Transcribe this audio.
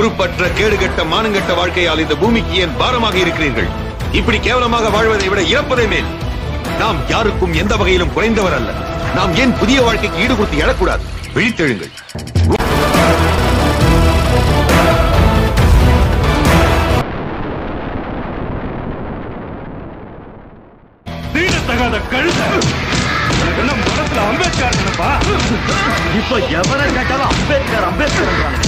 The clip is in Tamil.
பொறுப்பற்ற கேடுகட்ட மானங்கட்ட வாழ்க்கையால் இந்த பூமிக்கு ஏன் பாரமாக இருக்கிறீர்கள்? இப்படி கேவலமாக வாழ்வதை விட இறப்பதே மேல். நாம் யாருக்கும் எந்த வகையிலும் குறைந்தவர் அல்ல. நாம் ஏன் புதிய வாழ்க்கைக்கு ஈடு கொடுத்து எழக்கூடாது? விழித்தெழுங்கள். தீண்டத்தகாத கழுத மனசுல அம்பேத்கர் இப்ப எவரை கேட்டாலும் அம்பேத்கர் அம்பேத்கர்